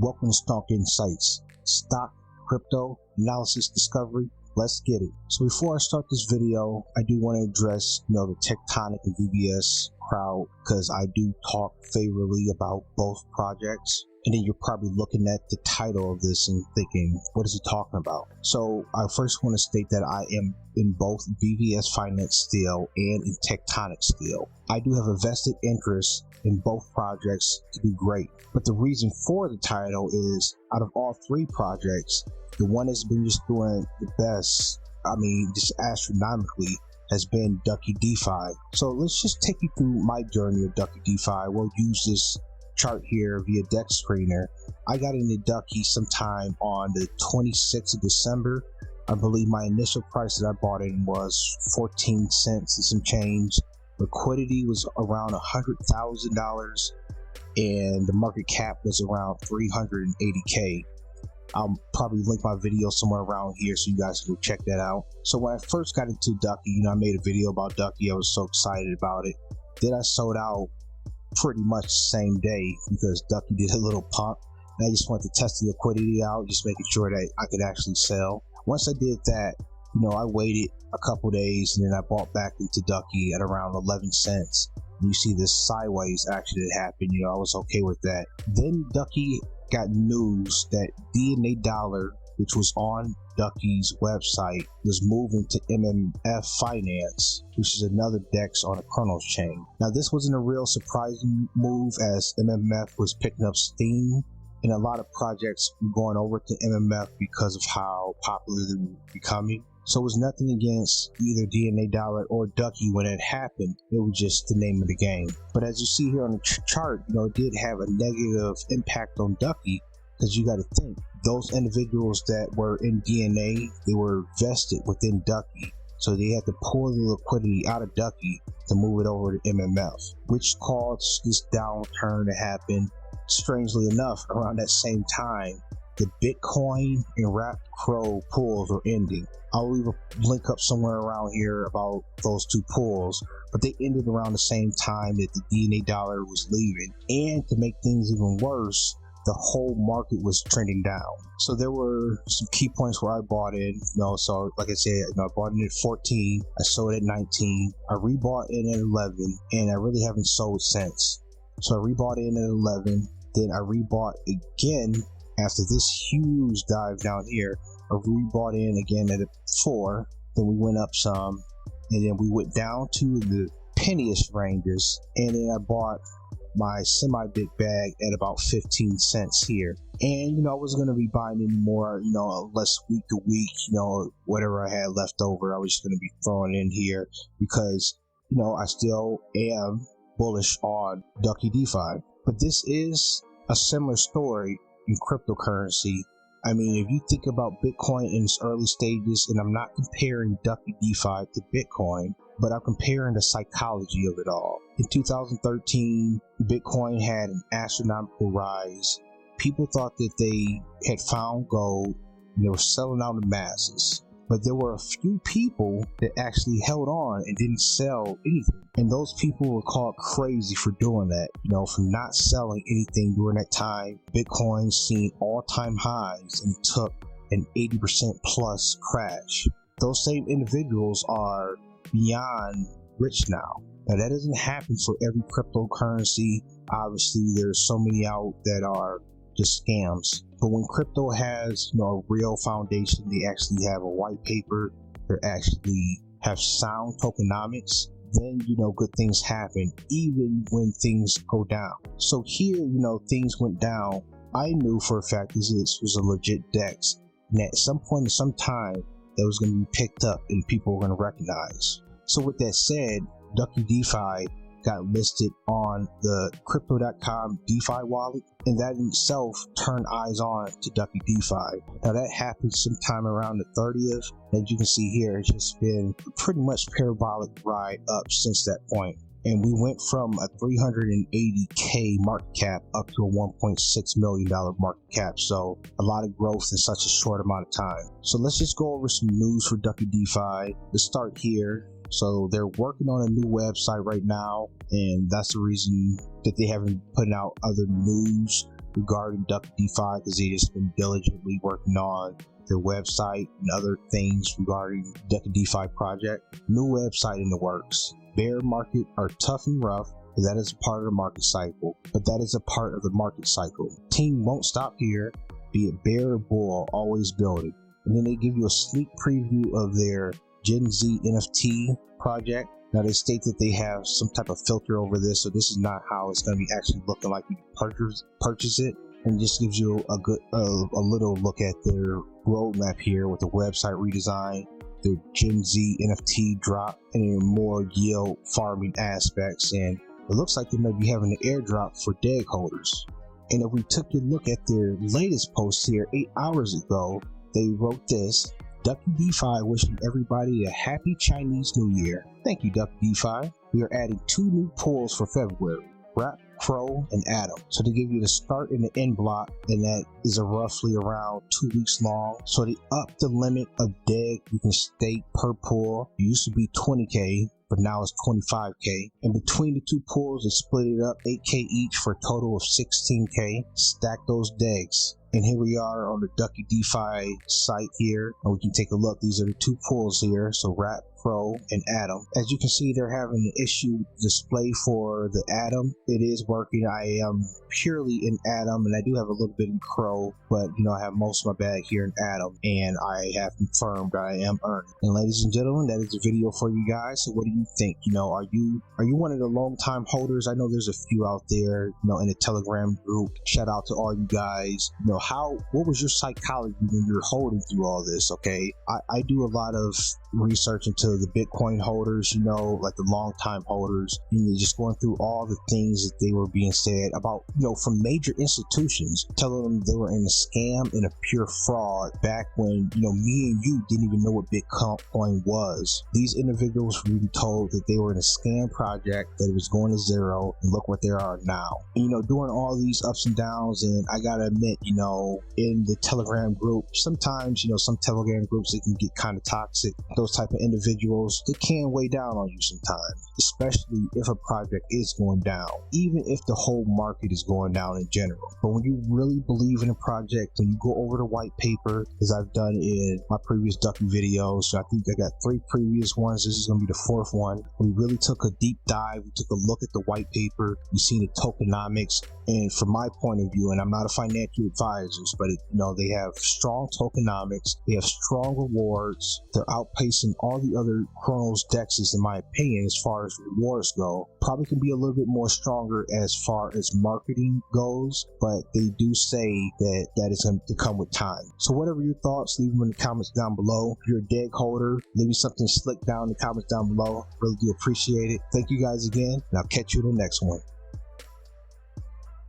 Welcome to Stock Insights, stock, crypto, analysis, discovery. Let's get it. So before I start this video, I do want to address, the Tectonic and VVS crowd, because I do talk favorably about both projects. And then you're probably looking at the title of this and thinking, what is he talking about? So I first want to state that I am in both VVS Finance still and in Tectonic still. I do have a vested interest in both projects to do great. But the reason for the title is, out of all three projects, the one that's been just doing the best, just astronomically, has been DuckyDefi. So let's just take you through my journey of DuckyDefi. We'll use this chart here via DEGG screener. I got into Ducky sometime on the 26th of December. I believe my initial price that I bought in was 14 cents and some change. Liquidity was around $100,000 and the market cap was around 380K. I'll probably link my video somewhere around here so you guys can go check that out. So when I first got into Ducky, I made a video about Ducky. I was so excited about it. Then I sold out pretty much the same day because Ducky did a little pump, and I just wanted to test the liquidity out, just making sure that I could actually sell. Once I did that, I waited a couple days and then I bought back into Ducky at around 11 cents. And you see this sideways action that happened, I was okay with that. Then Ducky got news that DNA Dollar, which was on Ducky's website, was moving to MMF Finance, which is another DEX on the Cronos Chain. Now this wasn't a real surprising move, as MMF was picking up steam and a lot of projects were going over to MMF because of how popular they were becoming. So it was nothing against either DNA Dollar or Ducky when it happened. It was just the name of the game. But as you see here on the chart, it did have a negative impact on Ducky, because you got to think, those individuals that were in DNA, they were vested within Ducky. So they had to pull the liquidity out of Ducky to move it over to MMF, which caused this downturn to happen. Strangely enough, around that same time, the Bitcoin and Wrapped Crow pools were ending. I'll leave a link up somewhere around here about those two pools, but they ended around the same time that the DNA Dollar was leaving. And to make things even worse, the whole market was trending down. So there were some key points where I bought in, so like I said, I bought in at 14, I sold at 19, I rebought in at 11, and I really haven't sold since. So I rebought in at 11, then I rebought again after this huge dive down here. I rebought in again at 4, then we went up some, and then we went down to the penniest ranges, and then I bought my semi-big bag at about 15 cents here. And I wasn't going to be buying any more, unless week to week, whatever I had left over, I was just going to be throwing in here, because I still am bullish on DuckyDefi. But this is a similar story in cryptocurrency. If you think about Bitcoin in its early stages, and I'm not comparing DuckyDefi to Bitcoin, but I'm comparing the psychology of it all. In 2013, Bitcoin had an astronomical rise. People thought that they had found gold and they were selling out in masses. But there were a few people that actually held on and didn't sell anything. And those people were called crazy for doing that, for not selling anything during that time. Bitcoin seen all-time highs and took an 80% plus crash. Those same individuals are beyond rich now. Now that doesn't happen for every cryptocurrency. Obviously, there's so many out that are just scams. But when crypto has, a real foundation, they actually have a white paper, they actually have sound tokenomics, then, good things happen, even when things go down. So here, things went down. I knew for a fact this was a legit DEX, and at some point in some time, that was going to be picked up and people were going to recognize. So with that said, DuckyDefi got listed on the Crypto.com DeFi wallet, and that in itself turned eyes on to DuckyDefi. Now that happened sometime around the 30th. As you can see here, it's just been pretty much parabolic ride up since that point. And we went from a 380K market cap up to a $1.6 million market cap. So a lot of growth in such a short amount of time. So let's just go over some news for DuckyDefi. Let's start here. So they're working on a new website right now, and that's the reason that they haven't put out other news. regarding DuckyDefi because they just been diligently working on their website and other things regarding DuckyDefi project. New website in the works. Bear market are tough and rough, but that is a part of the market cycle. Team won't stop here, be it bear or bull, always building. And then they give you a sneak preview of their Gen Z NFT project. Now they state that they have some type of filter over this, so this is not how it's going to be actually looking like you purchase it. And just gives you a little look at their roadmap here with the website redesign, their Gen Z NFT drop, and more yield farming aspects. And it looks like they might be having an airdrop for DEGG holders. And if we took a look at their latest post here 8 hours ago, they wrote this: DuckyDefi wishing everybody a happy Chinese New Year. Thank you, DuckyDefi. We are adding 2 new pools for February, Wrap, Crow, and Atom. So they give you the start and the end block, and that is roughly around 2 weeks long. So they upped the limit of DEGG you can stake per pool. It used to be 20K, but now it's 25K. And between the 2 pools, they split it up 8K each for a total of 16K. Stack those DEGGs. And here we are on the DuckyDefi site here, and we can take a look. These are the 2 pools here, so Wrap, Crow, and Atom. As you can see, they're having an issue display for the Atom. It is working. I am purely in Atom, and I do have a little bit in Crow, but I have most of my bag here in Atom, and I have confirmed I am earning. And ladies and gentlemen, that is the video for you guys. So what do you think? Are you one of the long time holders? I know there's a few out there, in the Telegram group. Shout out to all you guys. What was your psychology when you're holding through all this? Okay, I do a lot of research into the Bitcoin holders, like the long time holders, just going through all the things that they were being said about, from major institutions, telling them they were in a scam and a pure fraud back when, me and you didn't even know what Bitcoin was. These individuals were being told that they were in a scam project, that it was going to zero, and look what they are now. And, doing all these ups and downs, and I gotta admit, in the Telegram group, sometimes, some Telegram groups, they can get kind of toxic. Those type of individuals, they can weigh down on you sometimes, especially if a project is going down, even if the whole market is going down in general. But when you really believe in a project, when you go over the white paper, as I've done in my previous Ducky videos, so I think I got 3 previous ones, this is going to be the 4th one. We really took a deep dive, we took a look at the white paper, you see the tokenomics, and from my point of view, and I'm not a financial advisor, but they have strong tokenomics, they have strong rewards, they're outpacing all the other Cronos DEXs in my opinion as far as rewards go. Probably can be a little bit more stronger as far as marketing goes, but they do say that is going to come with time. So whatever your thoughts, leave them in the comments down below. If you're a DEGG holder, leave me something slick down in the comments down below. Really do appreciate it. Thank you guys again, and I'll catch you in the next one.